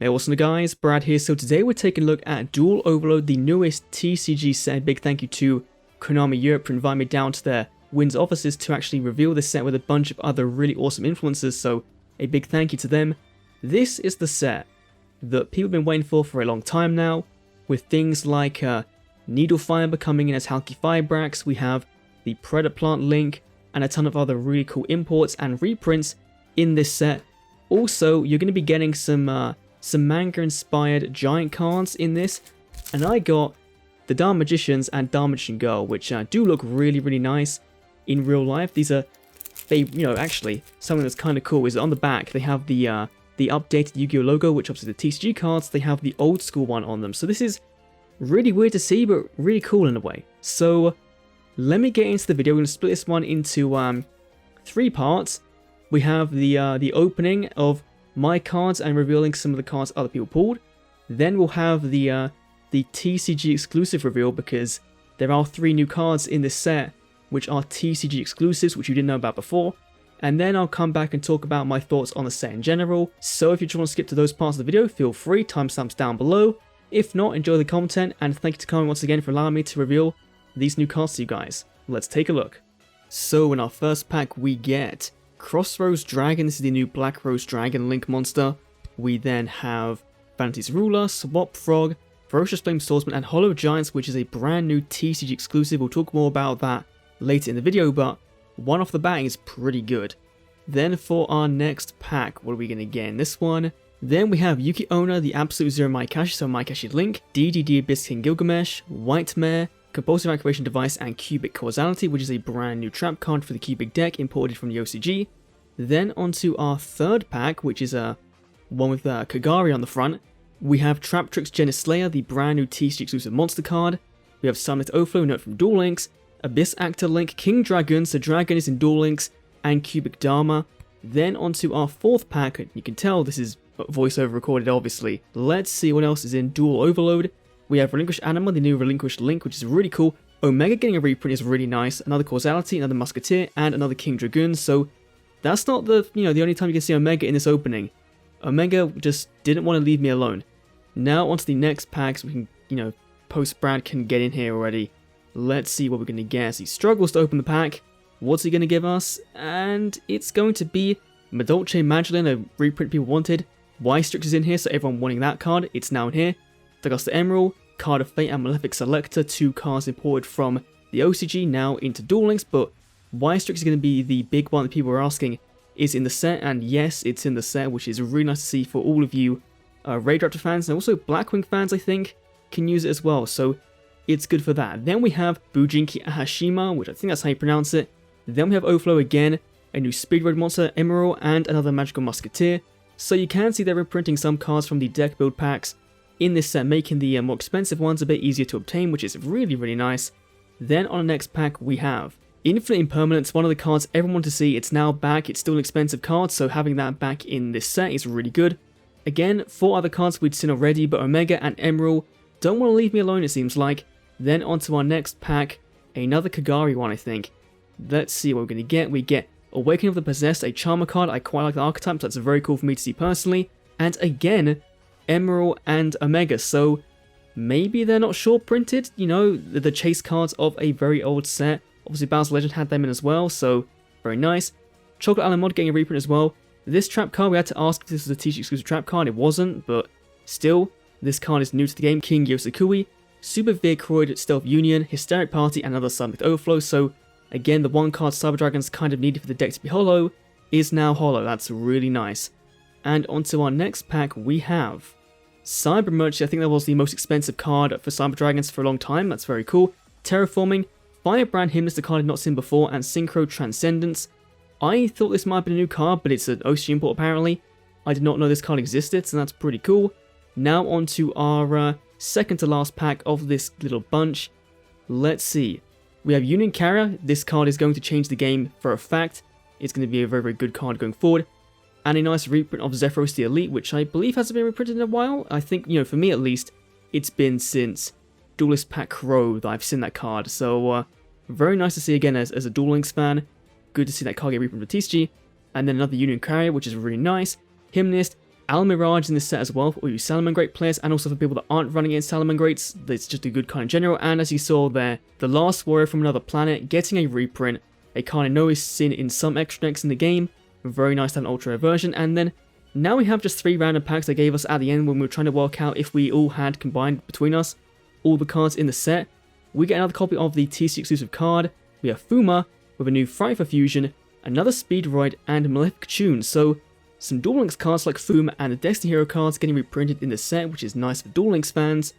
Hey, what's up guys, Brad here. So today we're taking a look at Duel Overload, the newest TCG set. Big thank you to Konami Europe for inviting me down to their Windsor offices to actually reveal this set with a bunch of other really awesome influencers, so a big thank you to them. This is the set that people have been waiting for a long time now, with things like Needle Fiber coming in as Halki Fibrax. We have the Predator Plant Link, and a ton of other really cool imports and reprints in this set. Also, you're going to be getting some manga-inspired giant cards in this, and I got the Dark Magicians and Dark Magician Girl, which do look really, really nice in real life. These are, actually, something that's kind of cool is on the back they have the updated Yu-Gi-Oh logo, which obviously the TCG cards, they have the old school one on them. So this is really weird to see, but really cool in a way. So let me get into the video. We're going to split this one into 3 parts. We have the opening of my cards and revealing some of the cards other people pulled. Then we'll have the TCG exclusive reveal, because there are 3 new cards in this set which are TCG exclusives, which you didn't know about before. And then I'll come back and talk about my thoughts on the set in general. So if you just want to skip to those parts of the video, feel free, timestamps down below. If not, enjoy the content, and thank you to Konami once again for allowing me to reveal these new cards to you guys. Let's take a look. So in our first pack we get Crossroads Dragon. This is the new Black Rose Dragon Link monster. We then have Vanity's Ruler, Swap Frog, Ferocious Flame Swordsman, and Hollow Giants, which is a brand new TCG exclusive. We'll talk more about that later in the video, but one off the bat is pretty good. Then for our next pack, what are we going to get in this one? Then we have Yuki Onna, the Absolute Zero Maikashi, so Maikashi Link, DDD Abyss King Gilgamesh, White Mare, Compulsive Activation Device, and Cubic Causality, which is a brand new trap card for the Cubic deck imported from the OCG. Then onto our third pack, which is one with Kagari on the front. We have Traptrix Genis Slayer, the brand new TCG exclusive monster card. We have Sunlit Overflow, note from Duel Links, Abyss Actor Link, King Dragon, so Dragon is in Duel Links, and Cubic Dharma. Then onto our fourth pack. You can tell this is voiceover recorded, obviously. Let's see what else is in Duel Overload. We have Relinquished Anima, the new Relinquished Link, which is really cool. Omega getting a reprint is really nice. Another Causality, another Musketeer, and another King Dragoon. So that's not the only time you can see Omega in this opening. Omega just didn't want to leave me alone. Now onto the next packs. We can, post Brad can get in here already. Let's see what we're going to guess. He struggles to open the pack. What's he going to give us? And it's going to be Madolce Magdalene, a reprint people wanted. Ystrix is in here, so everyone wanting that card, it's now in here. Dagosta Emerald, Card of Fate, and Malefic Selector, 2 cards imported from the OCG now into Duel Links, but Ystrix is going to be the big one that people are asking is in the set, and yes, it's in the set, which is really nice to see for all of you Raid Raptor fans, and also Blackwing fans, I think, can use it as well, so it's good for that. Then we have Bujinki Ahashima, which I think that's how you pronounce it. Then we have Overflow again, a new Speed Road monster, Emerald, and another Magical Musketeer. So you can see they're reprinting some cards from the deck build packs in this set, making the more expensive ones a bit easier to obtain, which is really, really nice. Then on the next pack we have Infinite Impermanence, one of the cards everyone wanted to see. It's now back. It's still an expensive card, so having that back in this set is really good. Again, 4 other cards we'd seen already, but Omega and Emerald don't want to leave me alone, it seems like. Then onto our next pack, another Kagari one, I think. Let's see what we're going to get. We get Awakening of the Possessed, a Charmer card. I quite like the archetype, so that's very cool for me to see personally. And again, Emerald and Omega, so maybe they're not short printed, the chase cards of a very old set. Obviously Battles Legend had them in as well, so very nice. Chocolate Allen Mod getting a reprint as well. This trap card, we had to ask if this was a TCG exclusive trap card. It wasn't, but still, this card is new to the game. King Yosakui, Super Vehicroid Stealth Union, Hysteric Party, and another Sunlit Overflow. So again, the one card Cyber Dragons kind of needed for the deck to be hollow is now hollow. That's really nice. And onto our next pack, we have Cyber Merch. I think that was the most expensive card for Cyber Dragons for a long time. That's very cool. Terraforming, Firebrand Hymnist, the card I've not seen before, and Synchro Transcendence. I thought this might have been a new card, but it's an OCG import apparently. I did not know this card existed, so that's pretty cool. Now onto our second to last pack of this little bunch. Let's see. We have Union Carrier. This card is going to change the game for a fact. It's going to be a very, very good card going forward. And a nice reprint of Zephyros the Elite, which I believe hasn't been reprinted in a while. I think, for me at least, it's been since Duelist Pack Crow that I've seen that card. So, very nice to see again as a Duel Links fan. Good to see that card get reprinted for TCG. And then another Union Carrier, which is really nice. Hymnist, Almirage in this set as well for all you Salamangreat players, and also for people that aren't running in Salamangrates. It's just a good card in general. And as you saw there, the Last Warrior from Another Planet getting a reprint, a card I know is seen in some extra decks in the game. Very nice to have an ultra rare version. And then now we have just 3 random packs they gave us at the end when we were trying to work out if we all had combined between us all the cards in the set. We get another copy of the TCG exclusive card. We have Fuma with a new Fright Fusion, another Speedroid, and Malefic Tune. So some Duel Links cards like Fuma and the Destiny Hero cards getting reprinted in the set, which is nice for Duel Links fans.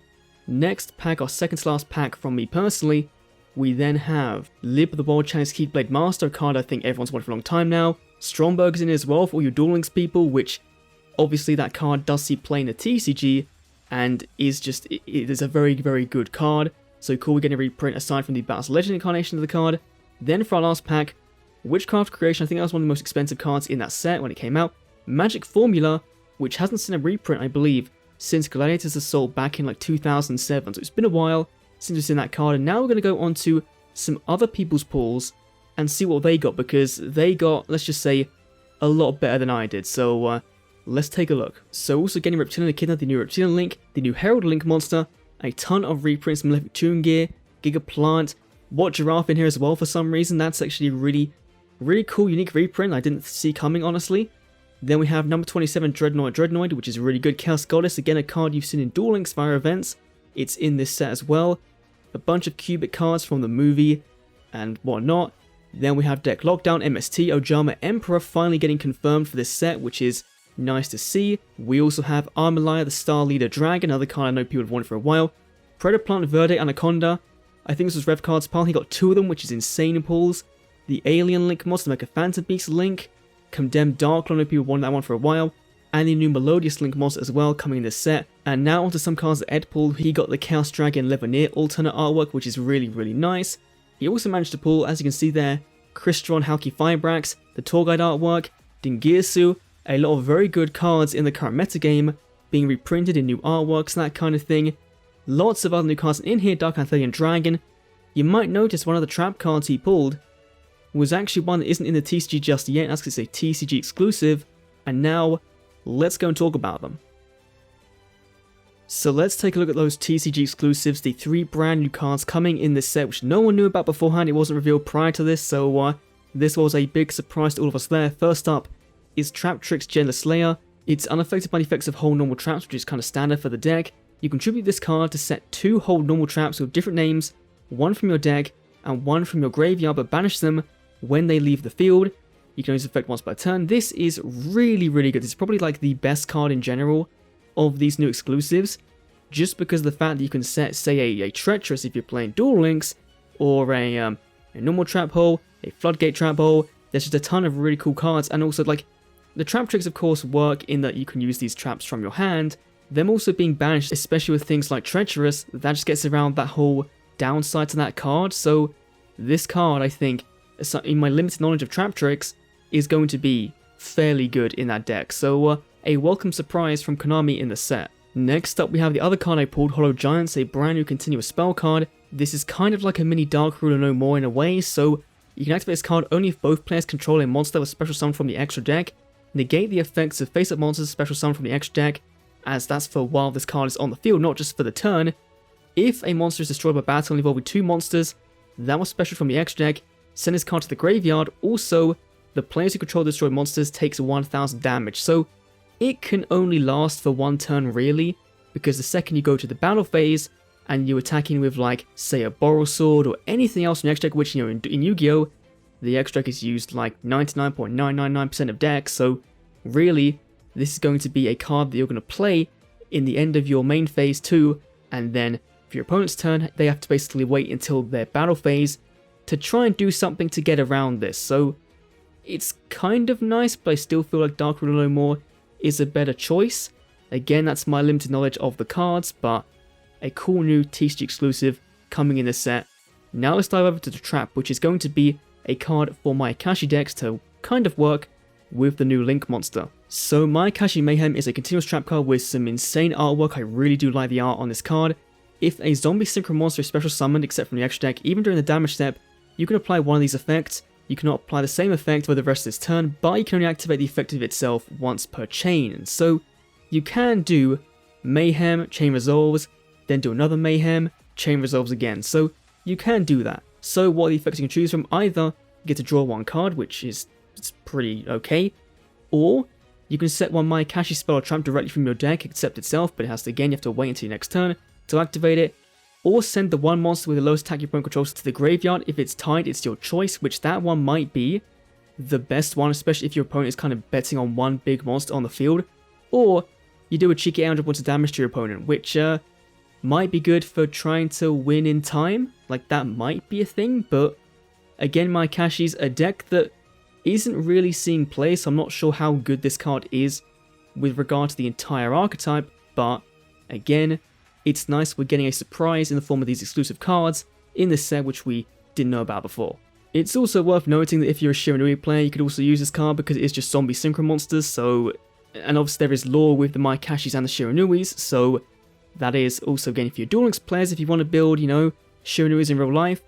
Next pack, our second to last pack from me personally, we then have Lib the World Chinese Keyblade Master, a card I think everyone's wanted for a long time now. Stromberg is in it as well for all you Duel Links people, which obviously that card does see play in the TCG and is just, it is a very, very good card. So cool, we're getting a reprint aside from the Battles Legend incarnation of the card. Then for our last pack, Witchcraft Creation, I think that was one of the most expensive cards in that set when it came out. Magic Formula, which hasn't seen a reprint, I believe, since Gladiators Assault back in like 2007. So it's been a while since we've seen that card, and now we're going to go on to some other people's pools and see what they got, because they got, let's just say, a lot better than I did. So let's take a look. So also getting Reptilian Echidna, the new Reptilian Link, the new Herald Link monster, a ton of reprints, Malefic Tune gear, Giga Plant, What Giraffe in here as well for some reason. That's actually a really cool, unique reprint I didn't see coming, honestly. Then we have number 27 Dreadnought, which is a really good Chaos Goddess, again a card you've seen in Duel Links via events. It's in this set as well. A bunch of Cubic cards from the movie and whatnot. Then we have Deck Lockdown, MST, Ojama Emperor finally getting confirmed for this set, which is nice to see. We also have Armalaya, the Star Leader Dragon, another card I know people have wanted for a while. Predaplant Verde Anaconda, I think this was Rev Cards pile, he got 2 of them, which is insane in pools. The Alien Link monster, Mecha Phantom Beast Link, Condemned Dark, I know people wanted that one for a while, and the new Melodious Link monster as well coming in this set. And now onto some cards that Ed pulled. He got the Chaos Dragon Levineer alternate artwork, which is really, really nice. He also managed to pull, as you can see there, Crystron Halki Firebrax, the Tour Guide artwork, Dingirsu, a lot of very good cards in the current metagame, being reprinted in new artworks and that kind of thing. Lots of other new cards in here, Dark Anthelian Dragon. You might notice one of the trap cards he pulled was actually one that isn't in the TCG just yet, that's because it's a TCG exclusive, and now let's go and talk about them. So let's take a look at those TCG exclusives, the 3 brand new cards coming in this set, which no one knew about beforehand. It wasn't revealed prior to this, so this was a big surprise to all of us there. First up is Traptrix Genless Slayer. It's unaffected by the effects of Hold Normal Traps, which is kind of standard for the deck. You contribute this card to set 2 Hold Normal Traps with different names, one from your deck and one from your graveyard, but banish them when they leave the field. You can use the effect once per turn. This is really, really good. This is probably like the best card in general of these new exclusives, just because of the fact that you can set, say, a Treacherous if you're playing Duel Links, or a normal Trap Hole, a Floodgate Trap Hole. There's just a ton of really cool cards, and also like the trap tricks of course work in that you can use these traps from your hand. Them also being banished, especially with things like Treacherous, that just gets around that whole downside to that card. So this card, I think, in my limited knowledge of trap tricks, is going to be fairly good in that deck. So a welcome surprise from Konami in the set. Next up we have the other card I pulled, Hollow Giants, a brand new continuous spell card. This is kind of like a mini Dark Ruler no more in a way, so you can activate this card only if both players control a monster with special summon from the extra deck. Negate the effects of face-up monsters special summon from the extra deck, as that's for while this card is on the field, not just for the turn. If a monster is destroyed by battle involving 2 monsters that was special from the extra deck, send this card to the graveyard. Also, the players who control the destroyed monsters takes 1000 damage, so it can only last for 1 turn really, because the second you go to the battle phase and you're attacking with like, say, a Borrow Sword or anything else in the extra deck, which, you know, in Yu-Gi-Oh! The extra deck is used like 99.999% of decks, so really, this is going to be a card that you're going to play in the end of your main phase too, and then for your opponent's turn, they have to basically wait until their battle phase to try and do something to get around this. So it's kind of nice, but I still feel like Dark Ruler No More is a better choice. Again, that's my limited knowledge of the cards, but a cool new TCG exclusive coming in this set. Now let's dive over to the Trap, which is going to be a card for my Akashi decks to kind of work with the new Link monster. So my Akashi Mayhem is a continuous trap card with some insane artwork. I really do like the art on this card. If a zombie synchro monster is special summoned except from the extra deck, even during the damage step, you can apply one of these effects. You cannot apply the same effect for the rest of this turn, but you can only activate the effect of itself once per chain. And so you can do Mayhem, Chain Resolves, then do another Mayhem, Chain Resolves again. So you can do that. So what are the effects you can choose from? Either you get to draw one card, which is pretty okay, or you can set one Mayakashi spell or trap directly from your deck, except itself, but it has to, again, you have to wait until your next turn to activate it, or send the one monster with the lowest attack your opponent controls to the graveyard. If it's tied, it's your choice, which that one might be the best one, especially if your opponent is kind of betting on one big monster on the field, or you do a cheeky 800 points of damage to your opponent, which might be good for trying to win in time. Like, that might be a thing, but again, Mayakashi's a deck that isn't really seeing play, so I'm not sure how good this card is with regard to the entire archetype, but again, it's nice we're getting a surprise in the form of these exclusive cards in this set which we didn't know about before. It's also worth noting that if you're a Shiranui player, you could also use this card because it is just zombie synchro monsters, so, and obviously there is lore with the Mayakashis and the Shiranuis, so that is also, again, if you're Duel Links players, if you want to build, you know, Shiranuis in real life,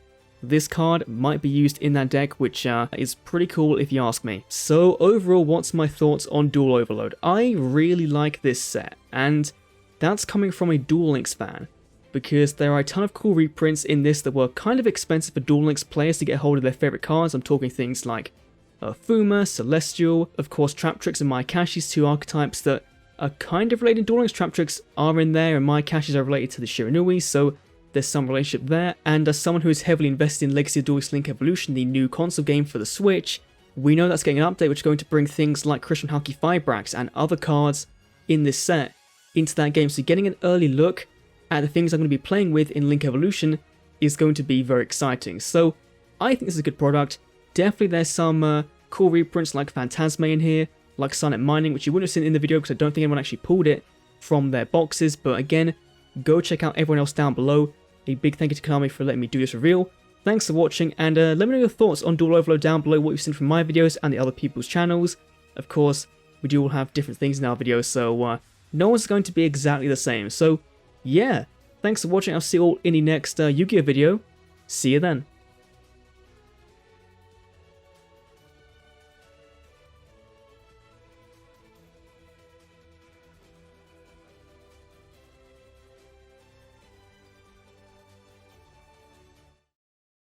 this card might be used in that deck, which is pretty cool if you ask me. So overall, what's my thoughts on Duel Overload? I really like this set, and that's coming from a Duel Links fan, because there are a ton of cool reprints in this that were kind of expensive for Duel Links players to get hold of their favourite cards. I'm talking things like Fuma, Celestial, of course Traptrix and Mayakashi's, two archetypes that are kind of related to Duel Links. Traptrix are in there, and Mayakashis are related to the Shiranui, so there's some relationship there. And as someone who is heavily invested in Legacy of Duel Links Link Evolution, the new console game for the Switch, we know that's getting an update which is going to bring things like Christian Halki Fibrax and other cards in this set into that game. So getting an early look at the things I'm going to be playing with in Link Evolution is going to be very exciting. So I think this is a good product. Definitely there's some cool reprints like Phantasme in here, like Silent Mining, which you wouldn't have seen in the video because I don't think anyone actually pulled it from their boxes. But again, go check out everyone else down below. A big thank you to Konami for letting me do this reveal. Thanks for watching, and let me know your thoughts on Duel Overload down below, what you've seen from my videos and the other people's channels. Of course, we do all have different things in our videos, so no one's going to be exactly the same. So yeah, thanks for watching. I'll see you all in the next Yu-Gi-Oh video. See you then.